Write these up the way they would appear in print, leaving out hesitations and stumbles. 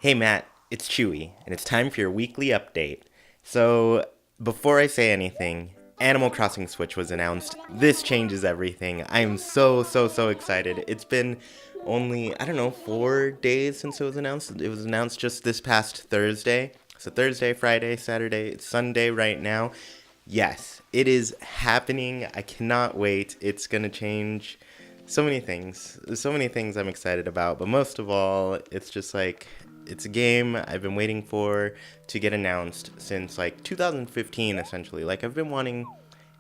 Hey Matt, it's Chewy, and it's time for your weekly update. So, before I say anything, Animal Crossing Switch was announced. This changes everything. I am so excited. It's been only, I don't know, 4 days since it was announced. It was announced just this past Thursday. So, Thursday, Friday, Saturday, it's Sunday right now. Yes, it is happening. I cannot wait. It's gonna change so many things. There's so many things I'm excited about, but most of all, it's just like it's a game I've been waiting for to get announced since like 2015 essentially. Like I've been wanting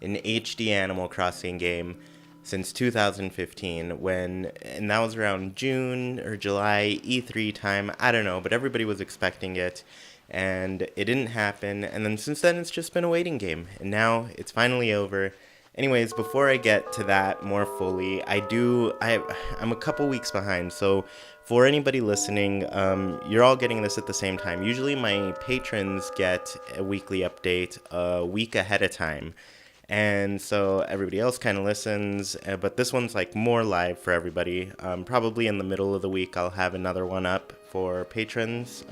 an HD Animal Crossing game since 2015 and that was around June or July E3 time. I don't know, but everybody was expecting it and it didn't happen. And then since then it's just been a waiting game and now it's finally over. Anyways, before I get to that more fully, I'm a couple weeks behind. So for anybody listening, you're all getting this at the same time. Usually my patrons get a weekly update a week ahead of time. And so everybody else kind of listens, but this one's like more live for everybody. Probably in the middle of the week, I'll have another one up for patrons,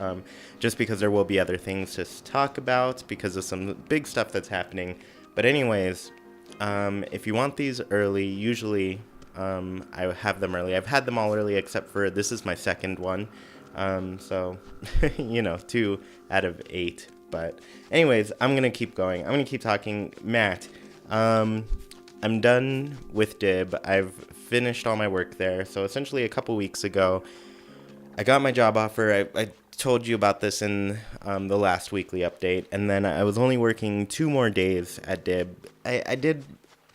just because there will be other things to talk about because of some big stuff that's happening. But anyways, if you want these early, usually I have them early. I've had them all early except for this is my second one. So, 2 out of 8. But anyways, I'm going to keep going. I'm going to keep talking. Matt, I'm done with DIB. I've finished all my work there. So essentially a couple weeks ago, I got my job offer. I told you about this in the last weekly update. And then I was only working 2 more days at DIB. I did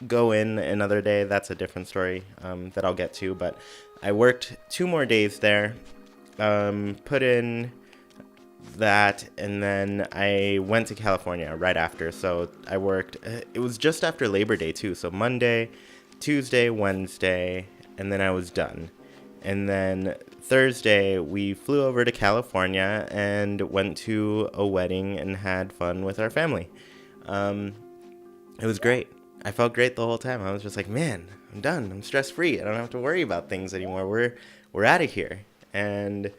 go in another day. That's a different story that I'll get to. But I worked 2 more days there, put in that, and then I went to California right after. So I worked, it was just after Labor Day too. So Monday, Tuesday, Wednesday, and then I was done. And then Thursday, we flew over to California and went to a wedding and had fun with our family. It was great. I felt great the whole time. I was just like, man, I'm done. I'm stress-free. I don't have to worry about things anymore. We're out of here. And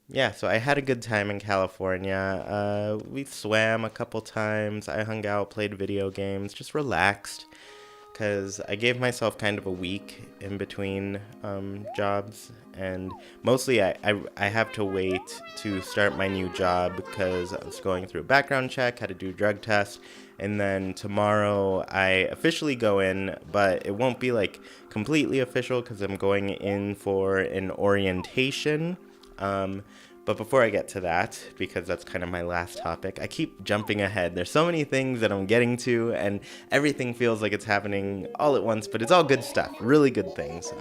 yeah, so I had a good time in California. We swam a couple times. I hung out, played video games, just relaxed. Because I gave myself kind of a week in between jobs. And mostly I have to wait to start my new job because I was going through a background check, had to do a drug test. And then tomorrow I officially go in, but it won't be like completely official because I'm going in for an orientation. But before I get to that, because that's kind of my last topic, I keep jumping ahead. There's so many things that I'm getting to, and everything feels like it's happening all at once, but it's all good stuff, really good things.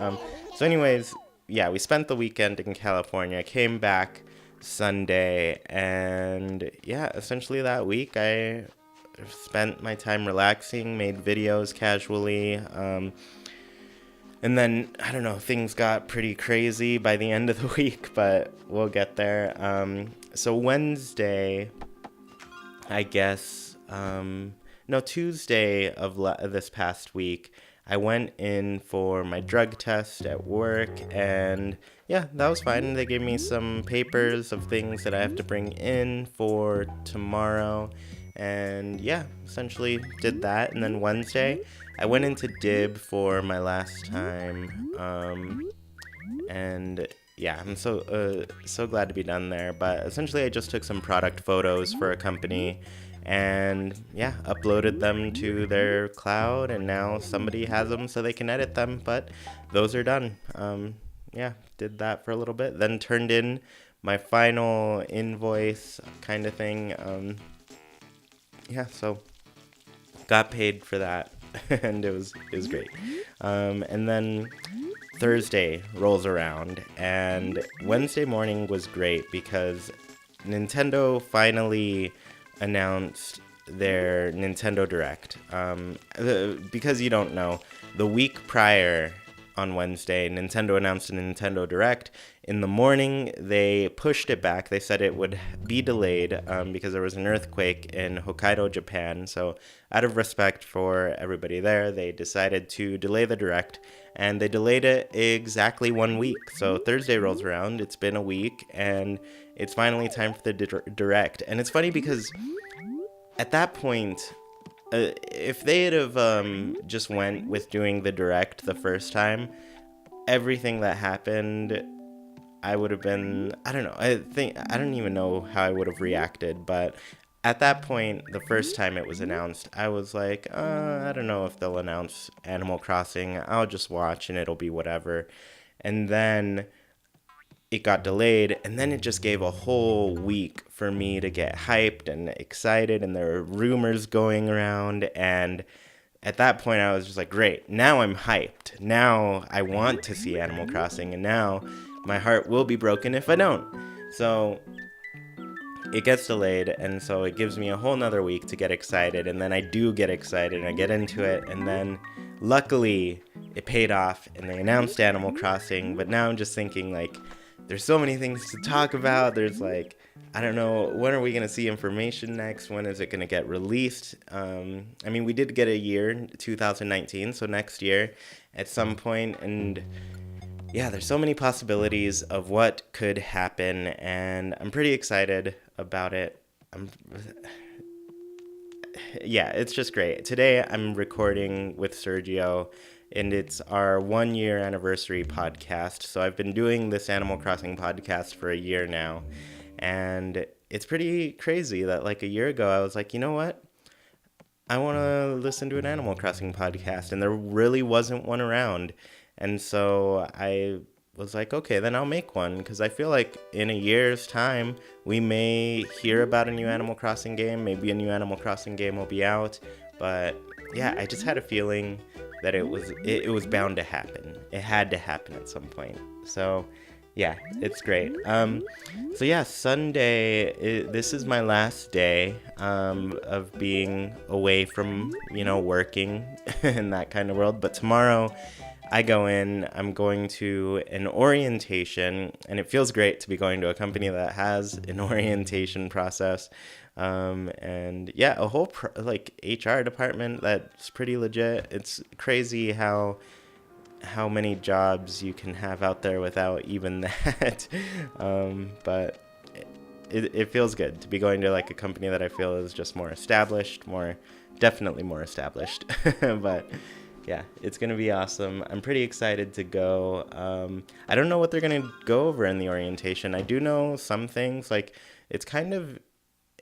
So anyways, yeah, we spent the weekend in California, came back Sunday, and yeah, essentially that week I spent my time relaxing, made videos casually, and then, I don't know, things got pretty crazy by the end of the week, but we'll get there. So Wednesday, I guess, no, Tuesday of this past week, I went in for my drug test at work, and yeah, that was fine. They gave me some papers of things that I have to bring in for tomorrow, and yeah, essentially did that. And then Wednesday, I went into DIB for my last time, and yeah, I'm so glad to be done there. But essentially, I just took some product photos for a company, and yeah, uploaded them to their cloud, and now somebody has them so they can edit them. But those are done. Yeah, did that for a little bit, then turned in my final invoice kind of thing. Yeah, so got paid for that. And it was great. And then Thursday rolls around, and Wednesday morning was great because Nintendo finally announced their Nintendo Direct. Because you don't know, the week prior, on Wednesday, Nintendo announced a Nintendo Direct. In the morning, they pushed it back. They said it would be delayed because there was an earthquake in Hokkaido, Japan. So out of respect for everybody there, they decided to delay the Direct, and they delayed it exactly 1 week. So Thursday rolls around, it's been a week, and it's finally time for the Direct. And it's funny because at that point, if they had have just went with doing the Direct the first time, everything that happened, I would have been, I don't know, I don't even know how I would have reacted, but at that point, the first time it was announced, I was like, I don't know if they'll announce Animal Crossing, I'll just watch and it'll be whatever. And then it got delayed, and then it just gave a whole week for me to get hyped and excited, and there were rumors going around, and at that point I was just like, great, now I'm hyped. Now I want to see Animal Crossing, and now my heart will be broken if I don't. So it gets delayed, and so it gives me a whole nother week to get excited, and then I do get excited, and I get into it, and then luckily it paid off, and they announced Animal Crossing, but now I'm just thinking, like, there's so many things to talk about. There's like, I don't know, when are we going to see information next? When is it going to get released? I mean, we did get a year, 2019, so next year at some point. And yeah, there's so many possibilities of what could happen, and I'm pretty excited about it. Yeah, it's just great. Today I'm recording with Sergio, and it's our 1 year anniversary podcast. So I've been doing this Animal Crossing podcast for a year now, and it's pretty crazy that like a year ago I was like, you know what? I want to listen to an Animal Crossing podcast, and there really wasn't one around. And so I was like, okay, then I'll make one, because I feel like in a year's time we may hear about a new Animal Crossing game. Maybe a new Animal Crossing game will be out, but yeah, I just had a feeling that it was bound to happen. It had to happen at some point. So yeah, it's great. So yeah, Sunday, this is my last day of being away from, working in that kind of world. But tomorrow I go in, I'm going to an orientation, and it feels great to be going to a company that has an orientation process. And yeah, a whole HR department that's pretty legit. It's crazy how many jobs you can have out there without even that. But it feels good to be going to like a company that I feel is just definitely more established. But yeah, it's going to be awesome. I'm pretty excited to go. I don't know what they're going to go over in the orientation. I do know some things, like it's kind of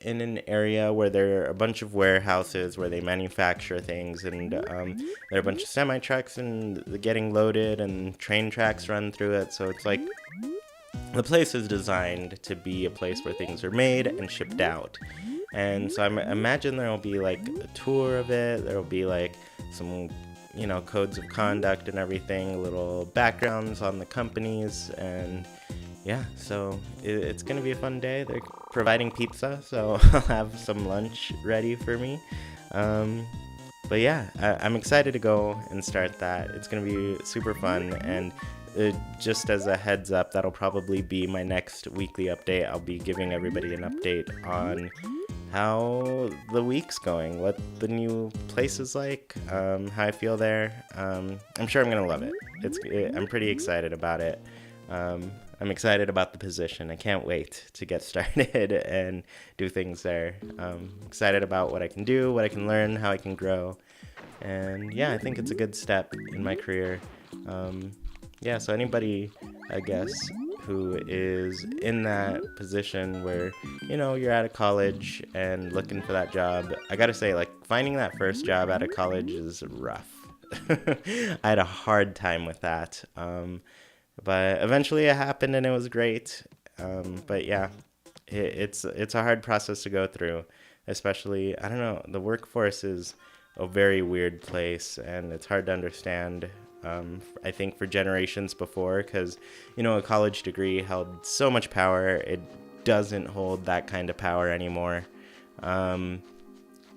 in an area where there are a bunch of warehouses where they manufacture things, and there are a bunch of semi-trucks and getting loaded, and train tracks run through it. So it's like the place is designed to be a place where things are made and shipped out. And so I imagine there will be like a tour of it. There will be like some codes of conduct and everything, little backgrounds on the companies, and yeah, so it's going to be a fun day. They're providing pizza, so I'll have some lunch ready for me. But yeah, I'm excited to go and start that. It's going to be super fun, and just as a heads up, that'll probably be my next weekly update. I'll be giving everybody an update on how the week's going, what the new place is like, how I feel there. I'm sure I'm going to love it. I'm pretty excited about it. I'm excited about the position. I can't wait to get started and do things there. Excited about what I can do, what I can learn, how I can grow. And yeah, I think it's a good step in my career. Yeah, so anybody, I guess, who is in that position where, you're out of college and looking for that job, I gotta say, like, finding that first job out of college is rough. I had a hard time with that. But eventually it happened, and it was great. But yeah, it's a hard process to go through, especially, I don't know, the workforce is a very weird place, and it's hard to understand, I think, for generations before, because, a college degree held so much power. It doesn't hold that kind of power anymore.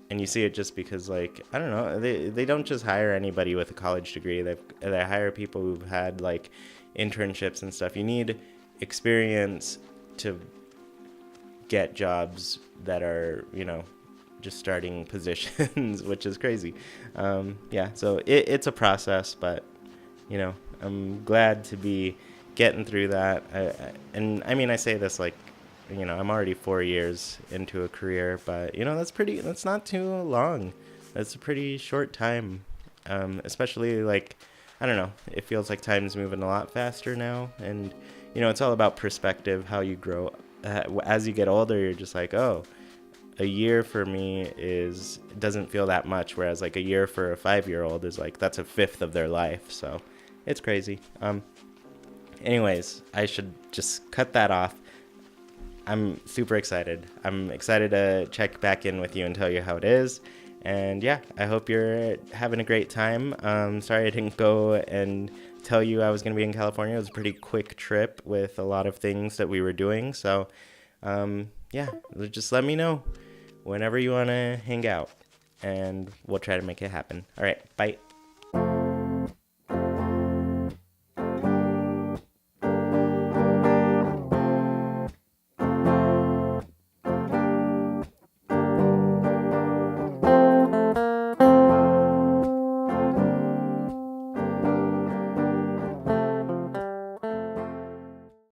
And you see it just because, like, I don't know, they don't just hire anybody with a college degree. They hire people who've had, like, internships and stuff. You need experience to get jobs that are, just starting positions, which is crazy. Yeah, so it's a process, but, I'm glad to be getting through that. And I mean, I say this like, I'm already 4 years into a career, but, that's not too long. That's a pretty short time. Especially, like, I don't know, it feels like time's moving a lot faster now. And, it's all about perspective, how you grow. As you get older, you're just like, oh, a year for me doesn't feel that much, whereas like a year for a 5-year-old is like, that's a fifth of their life. So it's crazy. Anyways, I should just cut that off. I'm super excited. I'm excited to check back in with you and tell you how it is. And yeah, I hope you're having a great time. Sorry I didn't go and tell you I was going to be in California. It was a pretty quick trip with a lot of things that we were doing. So yeah, just let me know whenever you want to hang out, and we'll try to make it happen. All right, bye.